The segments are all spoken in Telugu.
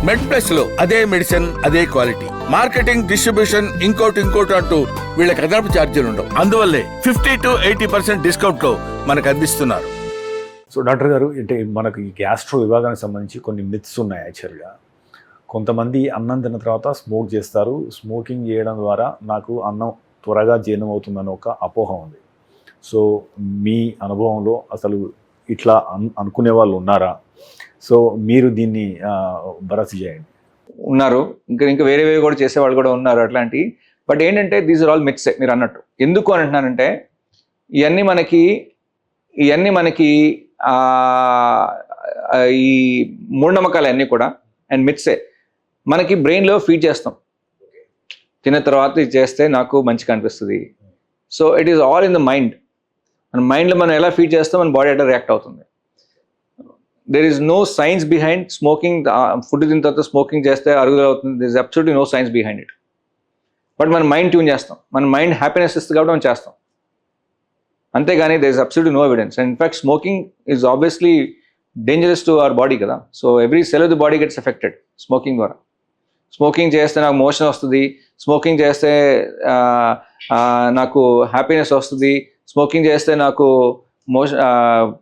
మెడ్ ప్లస్ లో అదే మెడిసిన్ అదే క్వాలిటీ, మార్కెటింగ్ డిస్ట్రిబ్యూషన్ ఇంకోటి అంటూ వీళ్ళకి అదనపు ఛార్జీలు ఉండవు. అందువల్లే 50 to 80% డిస్కౌంట్ లో మనకు అందిస్తున్నారు. సో డాక్టర్ గారు, అంటే మనకు ఈ గ్యాస్ట్రో విభాగానికి సంబంధించి కొన్ని మిత్స్ ఉన్నాయి. యాక్చువల్గా కొంతమంది అన్నం తిన్న తర్వాత స్మోక్ చేస్తారు. స్మోకింగ్ చేయడం ద్వారా నాకు అన్నం త్వరగా జీర్ణం అవుతుందని ఒక అపోహ ఉంది. సో మీ అనుభవంలో అసలు ఇట్లా అనుకునే వాళ్ళు ఉన్నారా? సో మీరు దీన్ని భరత్ చేయండి. ఉన్నారు, ఇంకా వేరే కూడా చేసేవాళ్ళు కూడా ఉన్నారు అట్లాంటి. బట్ ఏంటంటే దీస్ ఆర్ ఆల్ మిత్సే మీరు అన్నట్టు. ఎందుకు అని అంటున్నానంటే ఇవన్నీ మనకి ఈ మూఢనమ్మకాలు అన్నీ కూడా అండ్ మిత్సే మనకి బ్రెయిన్లో ఫీడ్ చేస్తాం. తిన్న తర్వాత ఇది చేస్తే నాకు మంచిగా అనిపిస్తుంది. So it is all in the mind. మన మైండ్లో మనం ఎలా ఫీడ్ చేస్తాం, మన బాడీ ఎట్లా రియాక్ట్ అవుతుంది. There is no science behind smoking. Food తిన్న తర్వాత స్మోకింగ్ చేస్తే అరుగుదల అవుతుంది. There is absolutely no science behind it. But మన మైండ్ ట్యూన్ చేస్తాం. మన మైండ్ హ్యాపీనెస్ ఇస్తుంది కాబట్టి మనం చేస్తాం. అంతేగాని there is absolutely no evidence. And in fact smoking is obviously dangerous to our body కదా. So every cell of the body gets affected smoking ద్వారా. స్మోకింగ్ చేస్తే నాకు మోషన్ వస్తుంది, స్మోకింగ్ చేస్తే నాకు హ్యాపీనెస్ వస్తుంది, స్మోకింగ్ చేస్తే నాకు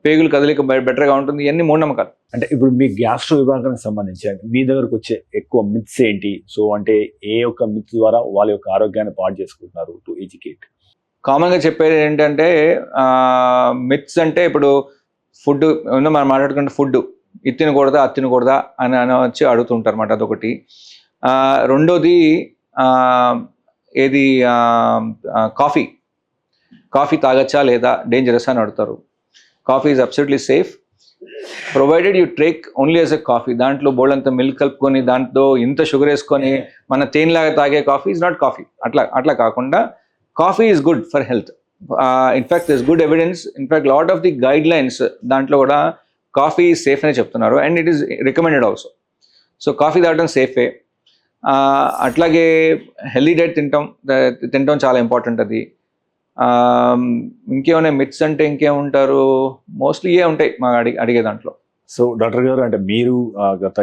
పేగులు కదలిక బెటర్గా ఉంటుంది. ఇవన్నీ మూఢనమ్మకాలు. అంటే ఇప్పుడు మీ గ్యాస్ట్రో విభాగానికి సంబంధించి మీ దగ్గరకు వచ్చే ఎక్కువ మిత్స్ ఏంటి? సో అంటే ఏ ఒక్క మిత్ ద్వారా వాళ్ళ యొక్క ఆరోగ్యాన్ని పాడు చేసుకుంటున్నారు టు ఎడ్యుకేట్? కామన్గా చెప్పేది ఏంటంటే మిత్స్ అంటే ఇప్పుడు ఫుడ్ మనం మాట్లాడుకుంటే ఫుడ్ ఇది తినకూడదా అది తినకూడదా అని వచ్చి అడుగుతుంటారు అన్నమాట. అదొకటి. రెండోది ఏది కాఫీ తాగచ్చా లేదా, డేంజరస్ అని అడుగుతారు. Coffee is absolutely safe provided you take only as a coffee. దాంట్లో బోల్డంత మిల్క్ కలుపుకొని దాంట్లో ఇంత షుగర్ వేసుకొని మన తేనెలాగా తాగే కాఫీ ఈజ్ నాట్ కాఫీ. అట్లా కాకుండా coffee is good for health. In fact this good evidence. In fact lot of the guide lines దాంట్లో కూడా కాఫీ సేఫ్ అనే చెప్తున్నారు. And it is recommended also. So coffee తాగడం సేఫే. అట్లాగే హెల్దీ డైట్ తినటం చాలా ఇంపార్టెంట్. అది ఇంకేమైనా మిత్స్ అంటే ఇంకేముంటారు, మోస్ట్లీ ఏ ఉంటాయి మా అడిగే దాంట్లో. సో డాక్టర్ గారు, అంటే మీరు గత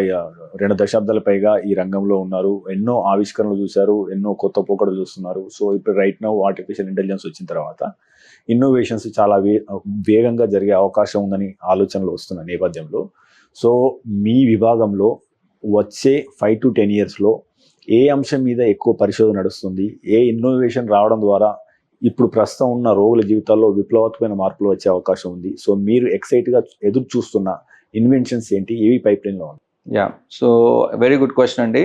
2 దశాబ్దాల పైగా ఈ రంగంలో ఉన్నారు. ఎన్నో ఆవిష్కరణలు చూశారు, ఎన్నో కొత్త పోకడలు చూస్తున్నారు. సో ఇప్పుడు రైట్ నౌ ఆర్టిఫిషియల్ ఇంటెలిజెన్స్ వచ్చిన తర్వాత ఇన్నోవేషన్స్ చాలా వేగంగా జరిగే అవకాశం ఉందని ఆలోచనలు వస్తున్న నేపథ్యంలో, సో మీ విభాగంలో వచ్చే 5 to 10 yearsలో ఏ అంశం మీద ఎక్కువ పరిశోధన నడుస్తుంది? ఏ ఇన్నోవేషన్ రావడం ద్వారా ఇప్పుడు ప్రస్తుతం ఉన్న రోగుల జీవితాల్లో విప్లవాత్మకమైన మార్పులు వచ్చే అవకాశం ఉంది? సో మీరు ఎక్సైట్గా ఎదురు చూస్తున్న ఇన్వెన్షన్స్ ఏంటి? ఏవి పైప్ లైన్లో ఉంది? Yeah, so very good question అండి.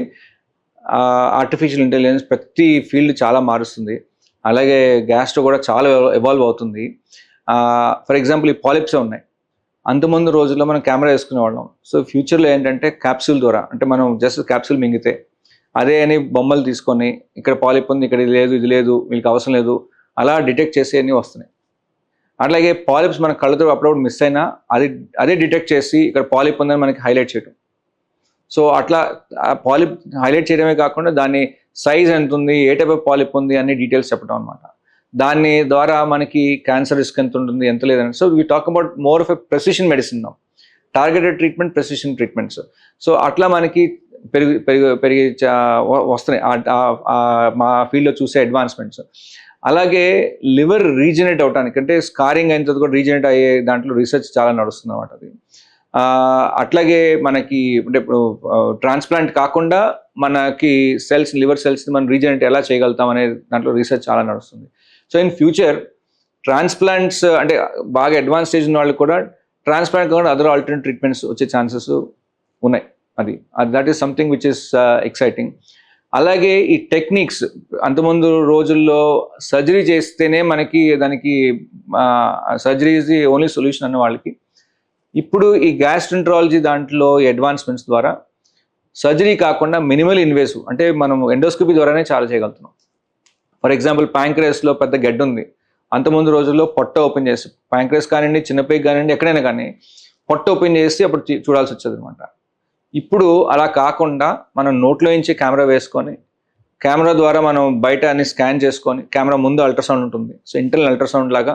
ఆర్టిఫిషియల్ ఇంటెలిజెన్స్ ప్రతి ఫీల్డ్ చాలా మారుస్తుంది. అలాగే గ్యాస్ట్రో కూడా చాలా ఎవాల్వ్ అవుతుంది. ఫర్ ఎగ్జాంపుల్ ఈ పాలిప్సే ఉన్నాయి. అంతకుముందు రోజుల్లో మనం కెమెరా వేసుకునేవాళ్ళం. సో ఫ్యూచర్లో ఏంటంటే క్యాప్సూల్ ద్వారా, అంటే మనం జస్ట్ క్యాప్సూల్ మింగితే అదే అని బొమ్మలు తీసుకొని ఇక్కడ పాలిప్ ఉంది, ఇక్కడ ఇది లేదు వీళ్ళకి అవసరం లేదు అలా డిటెక్ట్ చేసి అన్నీ వస్తున్నాయి. అట్లాగే పాలిప్స్ మన కళ్ళతో అప్పుడప్పుడు మిస్ అయినా అదే డిటెక్ట్ చేసి ఇక్కడ పాలిప్ ఉందని మనకి హైలైట్ చేయడం. సో అట్లా పాలిప్ హైలైట్ చేయడమే కాకుండా దాని సైజ్ ఎంత ఉంది, ఏ టైప్ ఆఫ్ పాలిప్ ఉంది అన్ని డీటెయిల్స్ చెప్పడం అనమాట. దాని ద్వారా మనకి క్యాన్సర్ రిస్క్ ఎంత ఉంటుంది, ఎంత లేదని. So we talk about more of a precision medicine, targeted treatment, precision treatments. So అట్లా మనకి పెరిగి వస్తున్నాయి మా ఫీల్డ్లో చూసే అడ్వాన్స్మెంట్స్. అలాగే లివర్ రీజనరేట్ అవడానికి, అంటే స్కారింగ్ అయిన తర్వాత కూడా రీజనరేట్ అయ్యే దాంట్లో రీసెర్చ్ చాలా నడుస్తుంది అన్నమాట. అది అట్లాగే మనకి అంటే ఇప్పుడు ట్రాన్స్ప్లాంట్ కాకుండా మనకి లివర్ సెల్స్ని మనం రీజనరేట్ ఎలా చేయగలుగుతాం అనే దాంట్లో రీసెర్చ్ చాలా నడుస్తుంది. సో ఇన్ ఫ్యూచర్ ట్రాన్స్ప్లాంట్స్ అంటే బాగా అడ్వాన్స్ స్టేజ్ ఉన్న వాళ్ళు కూడా ట్రాన్స్ప్లాంట్ కాకుండా అదర్ ఆల్టర్నేట్ ట్రీట్మెంట్స్ వచ్చే ఛాన్సెస్ ఉన్నాయి. That is something which is exciting. అలాగే ఈ టెక్నిక్స్, అంతకుముందు రోజుల్లో సర్జరీ చేస్తేనే మనకి దానికి surgery is the only solution అన్న వాళ్ళకి, ఇప్పుడు ఈ గ్యాస్ట్రెంట్రాలజీ దాంట్లో అడ్వాన్స్మెంట్స్ ద్వారా సర్జరీ కాకుండా మినిమల్ ఇన్వేసివ్, అంటే మనం ఎండోస్కోపీ ద్వారానే చాలా చేయగలుగుతున్నాం. ఫర్ ఎగ్జాంపుల్ ప్యాంక్రియాస్లో పెద్ద గడ్డ ఉంది. అంతకుముందు రోజుల్లో పొట్ట ఓపెన్ చేసి, ప్యాంక్రియాస్ కానివ్వండి, చిన్నపైకి కానివ్వండి, ఎక్కడైనా కానీ పొట్ట ఓపెన్ చేసి అప్పుడు చూడాల్సి వచ్చేది అనమాట. ఇప్పుడు అలా కాకుండా మనం నోట్లో నుంచి కెమెరా వేసుకొని, కెమెరా ద్వారా మనం బయట అన్ని స్కాన్ చేసుకొని, కెమెరా ముందు అల్ట్రాసౌండ్ ఉంటుంది, సో ఇంటర్నల్ అల్ట్రాసౌండ్ లాగా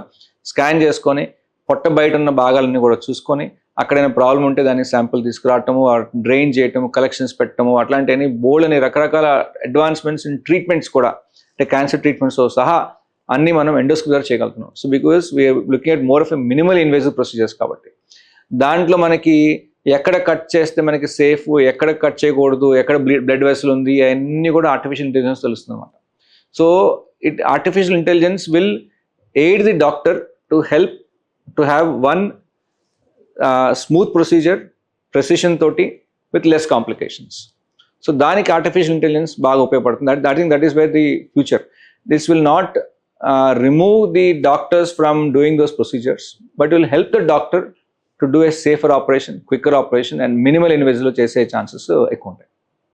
స్కాన్ చేసుకొని పొట్ట బయట ఉన్న భాగాలన్నీ కూడా చూసుకొని అక్కడైనా ప్రాబ్లం ఉంటే దాన్ని శాంపుల్ తీసుకురావటము, డ్రైన్ చేయటము, కలెక్షన్స్ పెట్టడము, అట్లాంటి బోల్డ్ అని రకరకాల అడ్వాన్స్మెంట్స్ ఇన్ ట్రీట్మెంట్స్ కూడా, అంటే క్యాన్సర్ ట్రీట్మెంట్స్తో సహా అన్నీ మనం ఎండోస్కోపీ ద్వారా చేయగలుగుతున్నాం. So because we're looking at more of a minimal invasive procedures కాబట్టి దాంట్లో మనకి ఎక్కడ కట్ చేస్తే మనకి సేఫ్, ఎక్కడ కట్ చేయకూడదు, ఎక్కడ బ్లడ్ వెసల్ ఉంది, అవన్నీ కూడా ఆర్టిఫిషియల్ ఇంటెలిజెన్స్ తెలుస్తుంది అనమాట. So artificial intelligence will aid the doctor to help to have one smooth procedure, precision తోటి విత్ లెస్ కాంప్లికేషన్స్. సో దానికి ఆర్టిఫిషియల్ ఇంటెలిజెన్స్ బాగా ఉపయోగపడుతుంది. I think that is where the future. This will not remove the doctors from doing those procedures, but will help the doctor to do a safer operation, quicker operation, and minimal invasive చేసే ఛాన్సెస్ ఎక్కువ ఉంటాయి.